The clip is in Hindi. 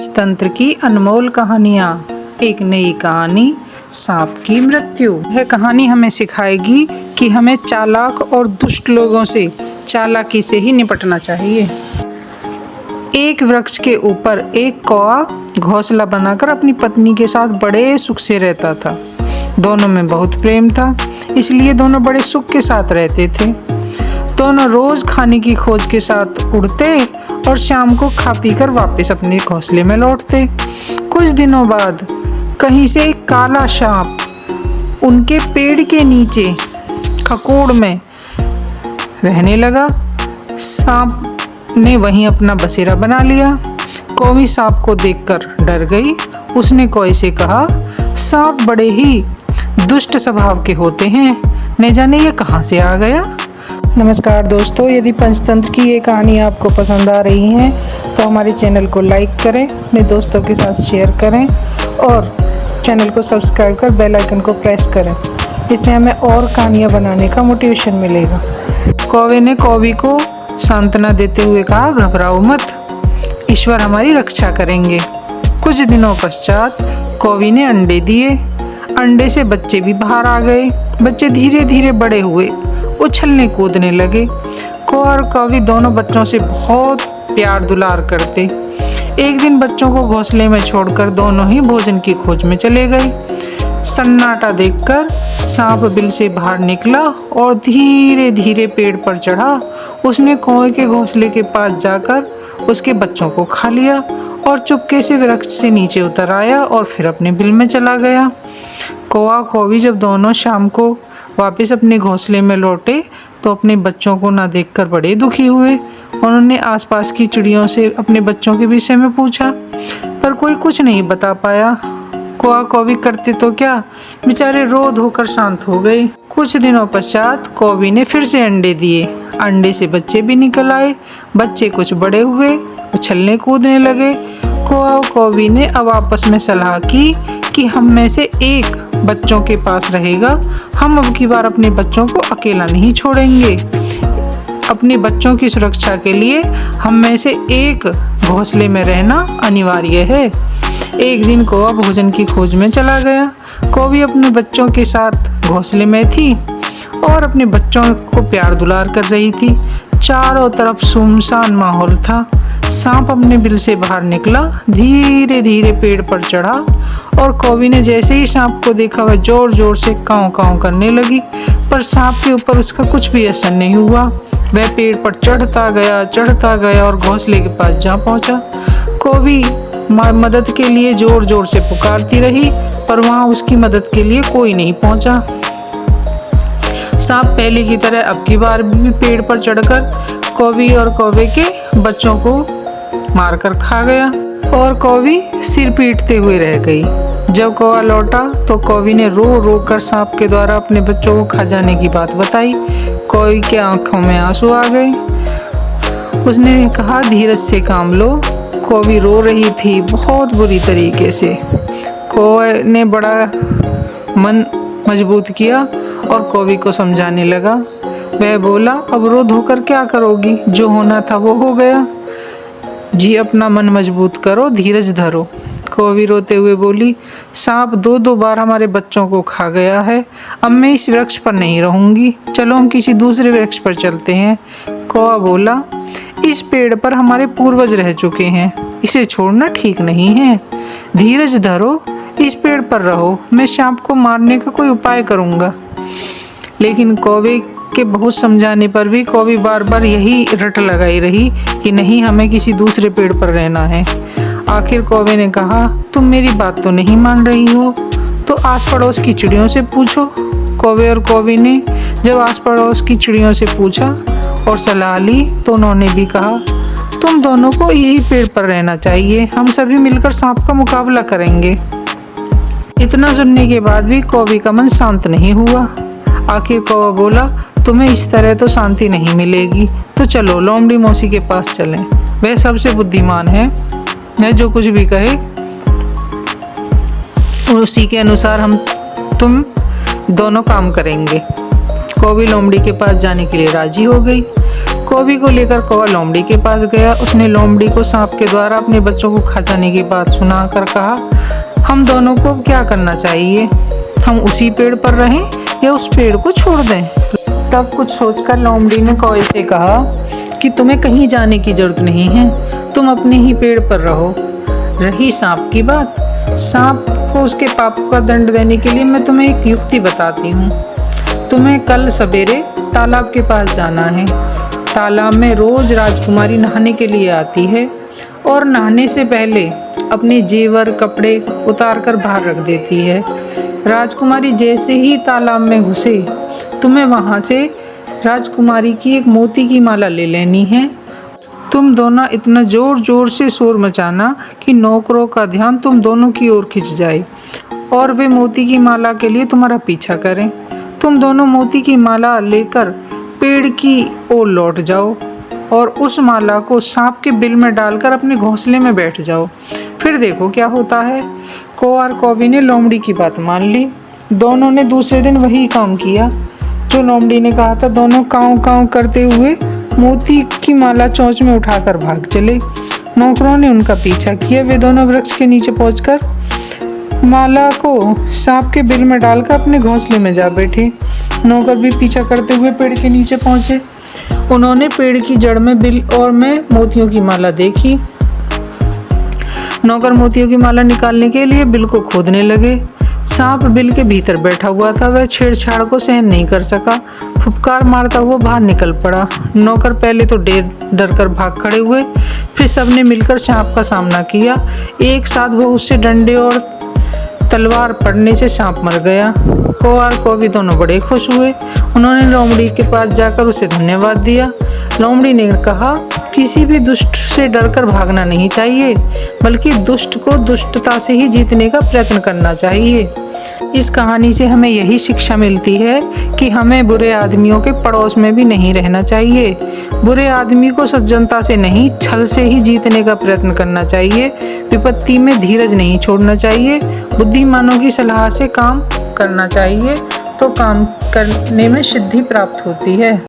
पंचतंत्र की अनमोल कहानियाँ। एक नई कहानी, सांप की मृत्यु। यह कहानी हमें सिखाएगी कि हमें चालाक और दुष्ट लोगों से चालाकी से ही निपटना चाहिए। एक वृक्ष के ऊपर एक कौआ घोंसला बनाकर अपनी पत्नी के साथ बड़े सुख से रहता था। दोनों में बहुत प्रेम था, इसलिए दोनों बड़े सुख के साथ रहते थे। दोनों रोज खाने की खोज के साथ उड़ते और शाम को खा पीकर वापस अपने घोंसले में लौटते। कुछ दिनों बाद कहीं से एक काला सांप उनके पेड़ के नीचे खकोड़ में रहने लगा। सांप ने वहीं अपना बसेरा बना लिया। कौवी सांप को देखकर डर गई। उसने कौवे से कहा, सांप बड़े ही दुष्ट स्वभाव के होते हैं, न जाने ये कहाँ से आ गया। नमस्कार दोस्तों, यदि पंचतंत्र की ये कहानी आपको पसंद आ रही है तो हमारे चैनल को लाइक करें, अपने दोस्तों के साथ शेयर करें और चैनल को सब्सक्राइब कर बेल आइकन को प्रेस करें। इससे हमें और कहानियाँ बनाने का मोटिवेशन मिलेगा। कौवे ने कौवी को सांत्वना देते हुए कहा, घबराओ मत, ईश्वर हमारी रक्षा करेंगे। कुछ दिनों पश्चात कौवी ने अंडे दिए। अंडे से बच्चे भी बाहर आ गए। बच्चे धीरे धीरे बड़े हुए, उछलने कूदने लगे। कौवा और कौवी दोनों बच्चों से बहुत प्यार दुलार करते। एक दिन बच्चों को घोंसले में छोड़कर दोनों ही भोजन की खोज में चले गए। सन्नाटा देखकर सांप बिल से बाहर निकला और धीरे धीरे पेड़ पर चढ़ा। उसने कौवे के घोंसले के पास जाकर उसके बच्चों को खा लिया और चुपके से वृक्ष से नीचे उतर आया और फिर अपने बिल में चला गया। कौवा कौवी जब दोनों शाम को वापस अपने घोंसले में लौटे तो अपने बच्चों को ना देखकर बड़े दुखी हुए। उन्होंने आसपास की चिड़ियों से अपने बच्चों के विषय में पूछा, पर कोई कुछ नहीं बता पाया। कौवा कौवी करते तो क्या, बेचारे रो धोकर शांत हो गए। कुछ दिनों पश्चात कौवी ने फिर से अंडे दिए। अंडे से बच्चे भी निकल आए। बच्चे कुछ बड़े हुए, उछलने कूदने लगे। कौवा और कौवी ने अब आपस में सलाह की कि हम में से एक बच्चों के पास रहेगा। हम अब की बार अपने बच्चों को अकेला नहीं छोड़ेंगे। अपने बच्चों की सुरक्षा के लिए हम में से एक घोंसले में रहना अनिवार्य है। एक दिन कौवा भोजन की खोज में चला गया। कौवी अपने बच्चों के साथ घोंसले में थी और अपने बच्चों को प्यार दुलार कर रही थी। चारों तरफ सुनसान माहौल था। सांप अपने बिल से बाहर निकला, धीरे धीरे पेड़ पर चढ़ा और कौवी ने जैसे ही सांप को देखा वह जोर जोर से काँव काँव करने लगी, पर सांप के ऊपर उसका कुछ भी असर नहीं हुआ। वह पेड़ पर चढ़ता गया और घोंसले के पास जा पहुंचा। कौवी मदद के लिए जोर जोर से पुकारती रही, पर वहां उसकी मदद के लिए कोई नहीं पहुंचा। सांप पहले की तरह अब की बार भी पेड़ पर चढ़कर कौवी और कौवे के बच्चों को मारकर खा गया और कौवी सिर पीटते हुए रह गई। जब कौवा लौटा तो कौवी ने रो रो कर सांप के द्वारा अपने बच्चों को खा जाने की बात बताई। कौवी के आंखों में आंसू आ गए। उसने कहा, धीरज से काम लो। कौवी रो रही थी बहुत बुरी तरीके से। कौवे ने बड़ा मन मजबूत किया और कौवी को समझाने लगा। वह बोला, अब रो धोकर क्या करोगी, जो होना था वो हो गया। जी अपना मन मजबूत करो, धीरज धरो। कौवी रोते हुए बोली, सांप दो बार हमारे बच्चों को खा गया है। अब मैं इस वृक्ष पर नहीं रहूंगी, चलो हम किसी दूसरे वृक्ष पर चलते हैं। कौवा बोला, इस पेड़ पर हमारे पूर्वज रह चुके हैं, इसे छोड़ना ठीक नहीं है। धीरज धरो, इस पेड़ पर रहो, मैं सांप को मारने का कोई उपाय करूंगा। लेकिन कौवे के बहुत समझाने पर भी कौवी बार बार यही रट लगाई रही कि नहीं, हमें किसी दूसरे पेड़ पर रहना है। आखिर कौवे ने कहा, तुम मेरी बात तो नहीं मान रही हो, तो आस पड़ोस की चिड़ियों से पूछो। कौवे और कौवी ने जब आस पड़ोस की चिड़ियों से पूछा और सलाह ली तो उन्होंने भी कहा, तुम दोनों को यही पेड़ पर रहना चाहिए, हम सभी मिलकर सांप का मुकाबला करेंगे। इतना सुनने के बाद भी कौवी का मन शांत नहीं हुआ। आखिर कौवा बोला, तुम्हें इस तरह तो शांति नहीं मिलेगी, तो चलो लोमड़ी मौसी के पास चलें, वह सबसे बुद्धिमान है। वह जो कुछ भी कहे उसी के अनुसार तुम दोनों काम करेंगे। कौवी लोमड़ी के पास जाने के लिए राजी हो गई। कौवी को लेकर कौवा लोमड़ी के पास गया। उसने लोमड़ी को सांप के द्वारा अपने बच्चों को खा जाने की बात सुनाकर कहा, हम दोनों को क्या करना चाहिए? हम उसी पेड़ पर रहें या उस पेड़ को छोड़ दें? तब कुछ सोचकर लोमड़ी ने कौवे से कहा कि तुम्हें कहीं जाने की जरूरत नहीं है, तुम अपने ही पेड़ पर रहो। रही सांप की बात, सांप को उसके पाप का दंड देने के लिए मैं तुम्हें एक युक्ति बताती हूँ। तुम्हें कल सवेरे तालाब के पास जाना है। तालाब में रोज राजकुमारी नहाने के लिए आती है और नहाने से पहले अपने जेवर कपड़े उतार कर बाहर रख देती है। राजकुमारी जैसे ही तालाब में घुसे, तुम्हें वहाँ से राजकुमारी की एक मोती की माला ले लेनी है। तुम दोनों इतना जोर जोर से शोर मचाना कि नौकरों का ध्यान तुम दोनों की ओर खिंच जाए और वे मोती की माला के लिए तुम्हारा पीछा करें। तुम दोनों मोती की माला लेकर पेड़ की ओर लौट जाओ और उस माला को सांप के बिल में डालकर अपने घोंसले में बैठ जाओ। फिर देखो क्या होता है। कौवा और कौवी ने लोमड़ी की बात मान ली। दोनों ने दूसरे दिन वही काम किया जो लोमड़ी ने कहा था। दोनों काँव काँव करते हुए मोती की माला चोंच में उठाकर भाग चले। नौकरों ने उनका पीछा किया। वे दोनों वृक्ष के नीचे पहुंचकर माला को सांप के बिल में डालकर अपने घोंसले में जा बैठे। नौकर भी पीछा करते हुए पेड़ के नीचे पहुंचे। उन्होंने पेड़ की जड़ में बिल और में मोतियों की माला देखी। नौकर मोतियों की माला निकालने के लिए बिल को खोदने लगे। सांप बिल के भीतर बैठा हुआ था। वह छेड़छाड़ को सहन नहीं कर सका, फुफकार मारता हुआ बाहर निकल पड़ा। नौकर पहले तो डर कर भाग खड़े हुए, फिर सबने मिलकर सांप का सामना किया। एक साथ बहुत से डंडे और तलवार पड़ने से सांप मर गया। कौवा और कौवी दोनों बड़े खुश हुए। उन्होंने लोमड़ी के पास जाकर उसे धन्यवाद दिया। लोमड़ी ने कहा, किसी भी दुष्ट से डरकर भागना नहीं चाहिए, बल्कि दुष्ट को दुष्टता से ही जीतने का प्रयत्न करना चाहिए। इस कहानी से हमें यही शिक्षा मिलती है कि हमें बुरे आदमियों के पड़ोस में भी नहीं रहना चाहिए। बुरे आदमी को सज्जनता से नहीं, छल से ही जीतने का प्रयत्न करना चाहिए। विपत्ति में धीरज नहीं छोड़ना चाहिए। बुद्धिमानों की सलाह से काम करना चाहिए, तो काम करने में सिद्धि प्राप्त होती है।